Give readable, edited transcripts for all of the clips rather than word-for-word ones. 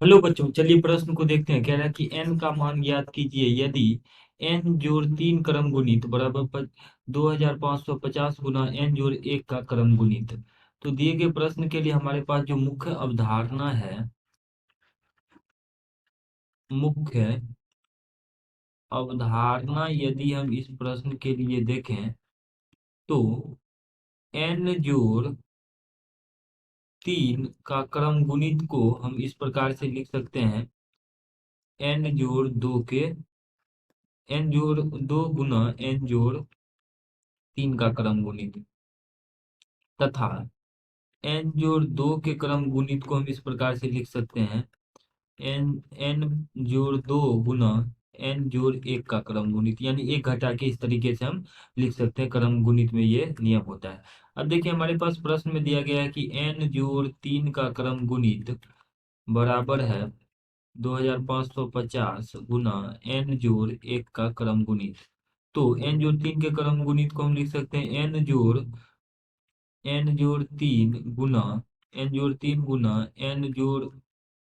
Hello बच्चों, चलिए प्रश्न को देखते हैं। कह रहा है कि n का मान ज्ञात कीजिए यदि n जोड़ 3 क्रम गुणित बराबर 2550 गुना n जोड़ 1 का क्रम गुणित। तो दिए गए प्रश्न के लिए हमारे पास जो मुख्य अवधारणा है, मुख्य अवधारणा यदि हम इस प्रश्न के लिए देखें तो n जोड़ 3 का क्रम गुणित को हम इस प्रकार से लिख सकते हैं। n जोड़ 2 के n जोड़ 2 गुना n जोड़ 3 का क्रम गुणित तथा n जोड़ 2 के क्रम गुणित को हम इस प्रकार से लिख सकते हैं। n n जोड़ 2 गुना n जोड़ 1 का क्रम गुणित, यानी एक घटा के इस तरीके से हम लिख सकते हैं। क्रम गुणित में ये नियम होता है। अब देखिए, हमारे पास प्रश्न में दिया गया है कि n जोड़ 3 का क्रम गुणित बराबर है 2550 गुना n जोड़ 1 का क्रम गुणित। तो n जोड़ 3 के क्रम गुणित को हम लिख सकते हैं n जोड़ 3 गुना n जोड़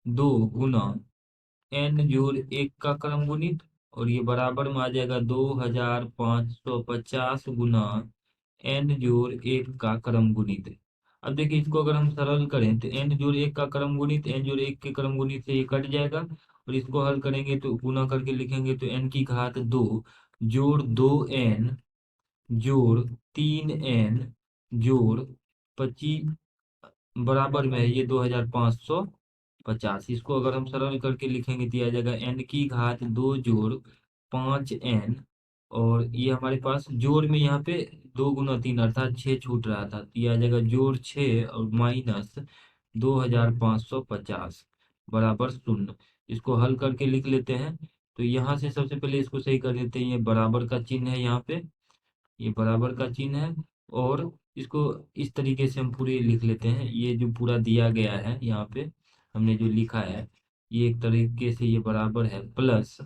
2 गुना n जोड़ 1 का क्रम गुणित, और ये बराबर में आ जाएगा 2550 गुना n जोड़ 1 का क्रम गुणित। अब देखिए, इसको अगर हम सरल करें तो n जोड़ 1 का क्रम गुणित n जोड़ 1 के क्रम गुणित से ये कट जाएगा, और इसको हल करेंगे तो गुना करके लिखेंगे तो n की घात 2 जोड़ 2n जोड़ 3n जोड़ 25 बराबर में है ये 2550। इसको अगर हम सरल करके लिखेंगे तो ये आ जाएगा n की घात 2 जोड़ 5n, और ये हमारे पास जोड़ में यहाँ पे 2 गुना 3 अर्थात 6 छूट रहा था, तो ये आ जाएगा जोड़ 6 और माइनस 2550 बराबर 0। इसको हल करके लिख लेते हैं। तो यहाँ से सबसे पहले इसको सही कर देते हैं। ये बराबर का चिन्ह है, यहाँ पे ये बराबर का चिन्ह है, और इसको इस तरीके से हम पूरे लिख लेते हैं। ये जो पूरा दिया गया है यहाँ पे हमने जो लिखा है, ये एक तरीके से ये बराबर है प्लस,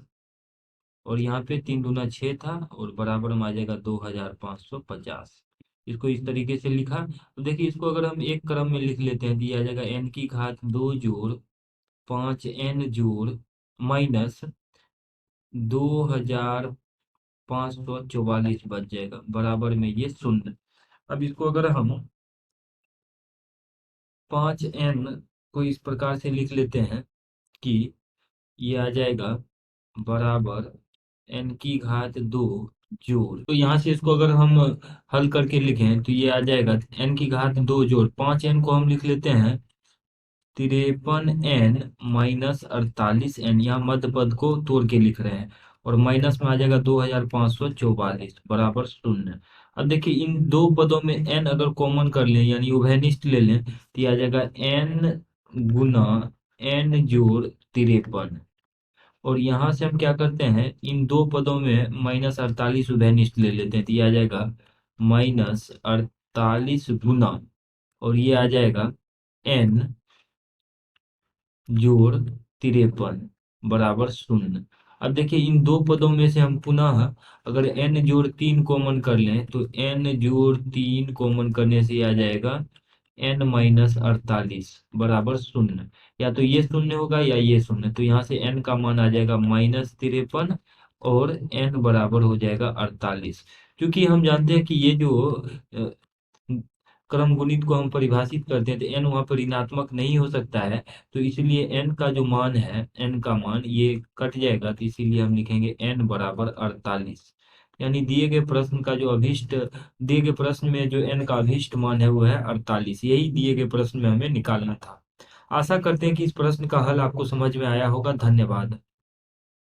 और यहाँ पे 3 दूना 6 था और बराबर में आ जाएगा 2550। इसको इस तरीके से लिखा। तो देखिए, इसको अगर हम एक क्रम में लिख लेते हैं तो ये आ जाएगा n की घात 2 जोड़ 5n जोड़ माइनस 2544 बच जाएगा, बराबर में ये 0। अब इसको अगर हम 5n को इस प्रकार से लिख लेते हैं कि ये आ जाएगा बराबर n की घात 2 जोड़, तो यहाँ से इसको अगर हम हल करके लिखें तो ये आ जाएगा n की घात 2 जोड़ 5n को हम लिख लेते हैं 53n माइनस 48n, यहाँ मध्य पद को तोड़ के लिख रहे हैं, और माइनस में आ जाएगा 2544 बराबर 0। अब देखिए, इन दो पदों में n अगर कॉमन कर लें यानी उभयनिष्ठ ले लें तो ये आ जाएगा n गुना n जोड़ 53, और यहाँ से हम क्या करते हैं, इन दो पदों में माइनस 48 उभयनिष्ठ ले लेते हैं तो ये आ जाएगा माइनस 48 गुना, और ये आ जाएगा n जोड़ 53 बराबर 0। अब देखिए, इन दो पदों में से हम पुनः अगर n जोड़ 3 कॉमन कर लें तो n जोड़ 3 कॉमन करने से आ जाएगा n माइनस 48 बराबर 0। या तो ये 0 होगा या ये 0, तो यहाँ से n का मान आ जाएगा -53 और n बराबर हो जाएगा 48। क्योंकि हम जानते हैं कि ये जो क्रम गुणित को हम परिभाषित करते हैं तो n वहां पर ऋणात्मक नहीं हो सकता है, तो इसलिए n का जो मान है, n का मान ये कट जाएगा, तो इसीलिए हम लिखेंगे n बराबर 48। यानी दिए गए प्रश्न में जो n का अभीष्ट मान है वो है 48। यही दिए गए प्रश्न में हमें निकालना था। आशा करते हैं कि इस प्रश्न का हल आपको समझ में आया होगा। धन्यवाद।